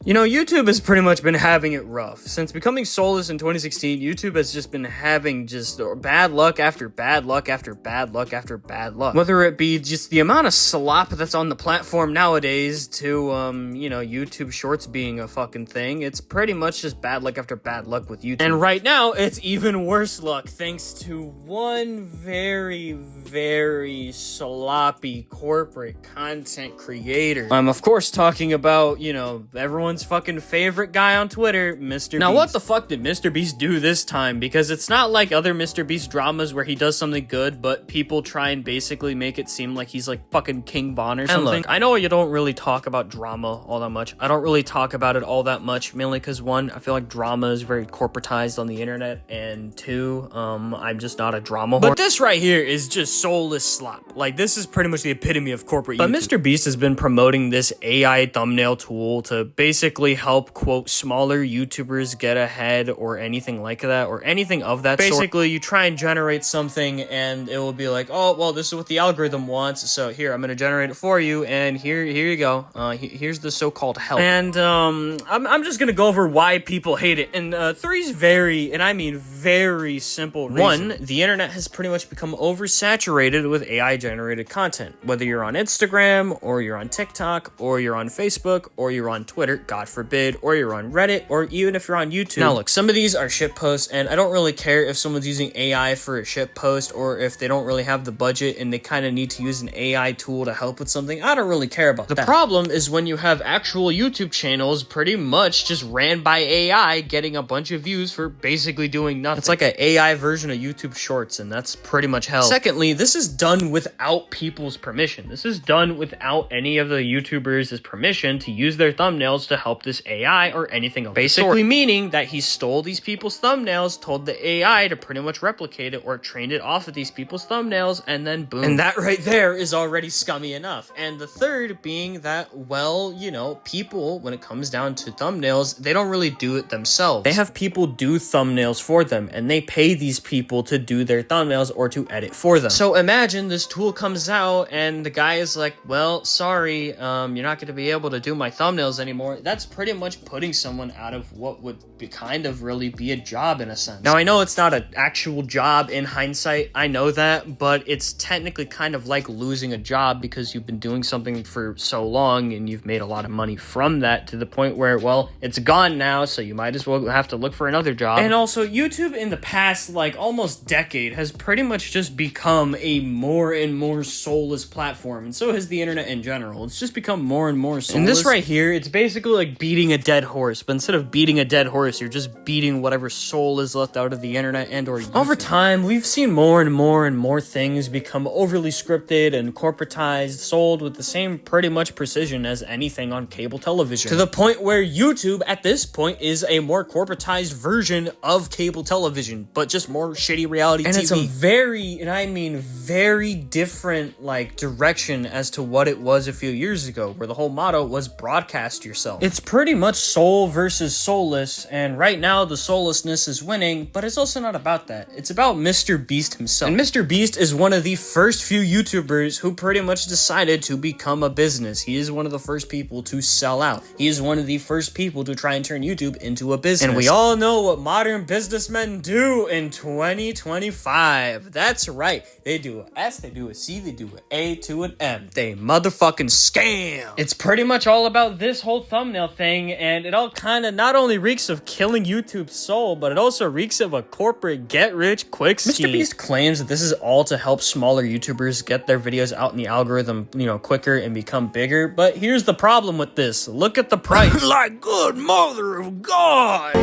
You know, YouTube has pretty much been having it rough. Since becoming Soulless in 2016, YouTube has just been having just bad luck after bad luck after bad luck after bad luck. Whether it be just the amount of slop that's on the platform nowadays to, you know, YouTube Shorts being a fucking thing, it's pretty much just bad luck after bad luck with YouTube. And right now, it's even worse luck thanks to one very, very sloppy corporate content creator. I'm, of course, talking about, you know, everyone's fucking favorite guy on Twitter, Mr. Beast. Now, what the fuck did Mr. Beast do this time? Because it's not like other Mr. Beast dramas where he does something good, but people try and basically make it seem like he's like fucking King Von or something. And look, I know you don't really talk about drama all that much. I don't really talk about it all that much, mainly because one, I feel like drama is very corporatized on the internet, and two, I'm just not a drama whore. But this right here is just soulless slop. Like, this is pretty much the epitome of corporate YouTube. But Mr. Beast has been promoting this AI thumbnail tool to basically help, quote, smaller YouTubers get ahead or anything like that, or anything of that sort. Basically, you try and generate something and it will be like, oh, well, this is what the algorithm wants, so here, I'm going to generate it for you, and here you go. Here's the so-called help. And I'm just going to go over why people hate it. And three's very, and I mean very simple reasons. One, the internet has pretty much become oversaturated with AI-generated content. Whether you're on Instagram, or you're on TikTok, or you're on Facebook, or you're on Twitter, God forbid, or you're on Reddit, or even if you're on YouTube. Now look, some of these are shit posts, and I don't really care if someone's using AI for a shit post, or if they don't really have the budget and they kind of need to use an AI tool to help with something. I don't really care about that. The problem is when you have actual YouTube channels pretty much just ran by AI getting a bunch of views for basically doing nothing. It's like an AI version of YouTube Shorts, and that's pretty much hell. Secondly, this is done without people's permission. This is done without any of the YouTubers' permission to use their thumbnails to help this AI or anything of the sort. Basically meaning that he stole these people's thumbnails, told the AI to pretty much replicate it, or trained it off of these people's thumbnails, and then boom. And that right there is already scummy enough. And the third being that, well, you know, people, when it comes down to thumbnails, they don't really do it themselves. They have people do thumbnails for them, and they pay these people to do their thumbnails or to edit for them. So imagine this tool comes out and the guy is like, well, sorry, you're not going to be able to do my thumbnails anymore. That's pretty much putting someone out of what would be kind of really be a job in a sense. Now, I know it's not an actual job in hindsight, I know that, but it's technically kind of like losing a job because you've been doing something for so long and you've made a lot of money from that to the point where, well, it's gone now, so you might as well have to look for another job. And also, YouTube in the past, like, almost decade has pretty much just become a more and more soulless platform, and so has the internet in general. It's just become more and more soulless. And this right here, it's basically like beating a dead horse, but instead of beating a dead horse, you're just beating whatever soul is left out of the internet and or YouTube. Over time, we've seen more and more things become overly scripted and corporatized, sold with the same pretty much precision as anything on cable television. To the point where YouTube, at this point, is a more corporatized version of cable television, but just more shitty reality TV. And it's a very, and I mean very different, like, direction as to what it was a few years ago, where the whole motto was broadcast yourself. It's pretty much soul versus soulless, and right now the soullessness is winning, but it's also not about that. It's about Mr. Beast himself. And Mr. Beast is one of the first few YouTubers who pretty much decided to become a business. He is one of the first people to sell out. He is one of the first people to try and turn YouTube into a business. And we all know what modern businessmen do in 2025. That's right. They do an S, they do a C, they do an A to an M. They motherfucking scam. It's pretty much all about this whole thumbnail thing, and it all kind of not only reeks of killing YouTube's soul, but it also reeks of a corporate get-rich-quick scheme. Mr. Beast claims that this is all to help smaller YouTubers get their videos out in the algorithm, you know, quicker and become bigger, but here's the problem with this. Look at the price. Like, good mother of God.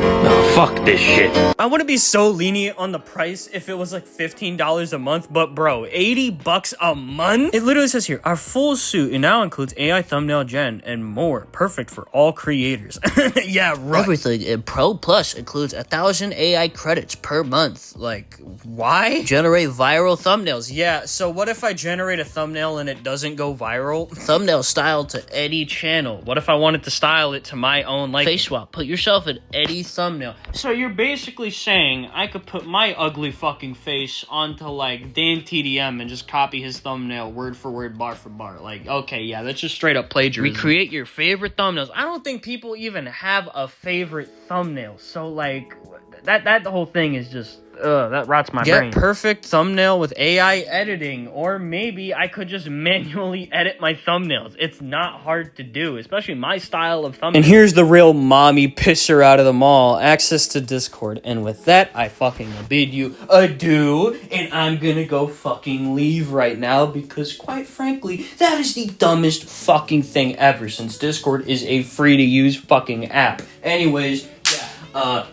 Oh, fuck this shit. I wouldn't be so lenient on the price if it was like $15 a month, but bro, $80 a month? It literally says here, our full suit, it now includes AI thumbnail gen and more, perfect for all creators. Yeah, right. Everything in Pro Plus includes 1,000 AI credits per month. Like, why? Generate viral thumbnails. Yeah, so what if I generate a thumbnail and it doesn't go viral? Thumbnail style to any channel. What if I wanted to style it to my own liking? Face swap. Put yourself in any thumbnail. So you're basically saying I could put my ugly fucking face onto, like, Dan TDM and just copy his thumbnail word for word, bar for bar. Like, okay, yeah, that's just straight up plagiarism. Recreate your favorite thumbnails. I don't think people even have a favorite thumbnail. So, like, that whole thing is just... that rots my brain. Get perfect thumbnail with AI editing, or maybe I could just manually edit my thumbnails. It's not hard to do, especially my style of thumbnail. And here's the real mommy pisser out of them all, access to Discord. And with that, I fucking bid you adieu, and I'm gonna go fucking leave right now, because quite frankly, that is the dumbest fucking thing ever, since Discord is a free to use fucking app. Anyways,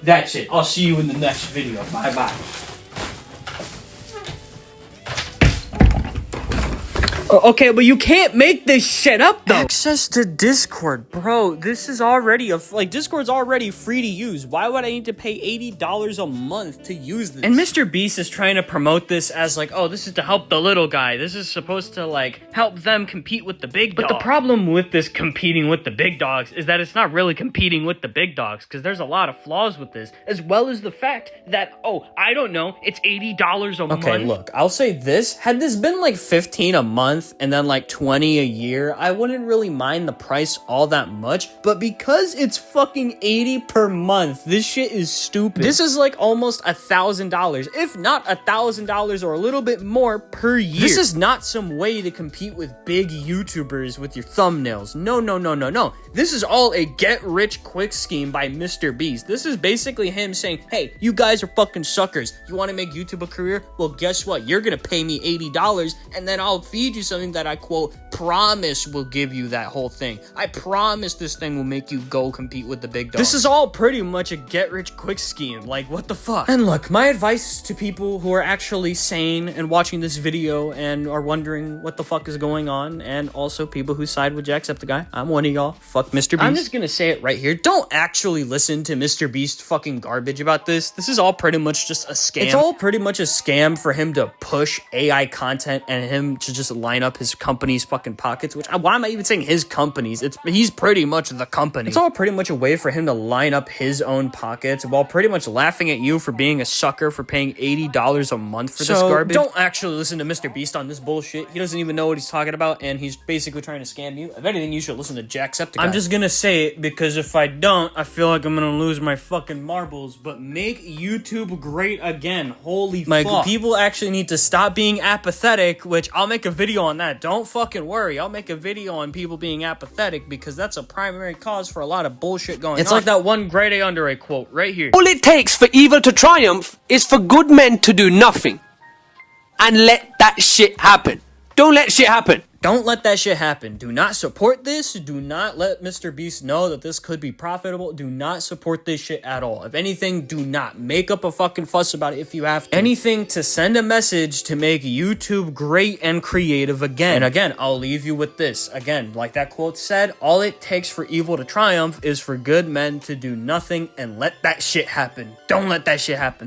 that's it. I'll see you in the next video. Bye-bye. Okay, but you can't make this shit up, though. Access to Discord. Bro, this is already Discord's already free to use. Why would I need to pay $80 a month to use this? And Mr. Beast is trying to promote this as, like, oh, this is to help the little guy. This is supposed to, like, help them compete with the big dogs. But the problem with this competing with the big dogs is that it's not really competing with the big dogs, because there's a lot of flaws with this, as well as the fact that, oh, I don't know, it's $80 a month. Okay, look, I'll say this. Had this been, like, $15 a month, and then like $20 a year, I wouldn't really mind the price all that much, but because it's fucking $80 per month, this shit is stupid. This is like almost $1,000, if not $1,000 or a little bit more per year. This is not some way to compete with big YouTubers with your thumbnails. No, no, no, no, no. This is all a get-rich-quick scheme by Mr. Beast. This is basically him saying, hey, you guys are fucking suckers. You want to make YouTube a career? Well, guess what? You're gonna pay me $80, and then I'll feed you something that I, quote, promise will give you that whole thing. I promise this thing will make you go compete with the big dogs. This is all pretty much a get-rich-quick scheme. Like, what the fuck? And look, my advice to people who are actually sane and watching this video and are wondering what the fuck is going on, and also people who side with Jacksepticeye, I'm one of y'all. Fuck Mr. Beast. I'm just gonna say it right here. Don't actually listen to Mr. Beast fucking garbage about this. This is all pretty much just a scam. It's all pretty much a scam for him to push AI content and him to just line up his company's fucking pockets, which, why am I even saying his company's? He's pretty much the company. It's all pretty much a way for him to line up his own pockets while pretty much laughing at you for being a sucker for paying $80 a month for this garbage. Don't actually listen to Mr. Beast on this bullshit. He doesn't even know what he's talking about, and he's basically trying to scam you. If anything, you should listen to Jacksepticeye. I'm just gonna say it, because if I don't, I feel like I'm gonna lose my fucking marbles, but make YouTube great again. Holy fuck. People actually need to stop being apathetic, which I'll make a video on that. Don't fucking worry. I'll make a video on people being apathetic, because that's a primary cause for a lot of bullshit going on. It's like that one grade A under A quote right here. All it takes for evil to triumph is for good men to do nothing. And let that shit happen. Don't let shit happen. Don't let that shit happen. Do not support this. Do not let Mr. Beast know that this could be profitable. Do not support this shit at all. If anything, do not make up a fucking fuss about it if you have to. Anything to send a message to make YouTube great and creative again. And again, I'll leave you with this. Again, like that quote said, all it takes for evil to triumph is for good men to do nothing, and let that shit happen. Don't let that shit happen.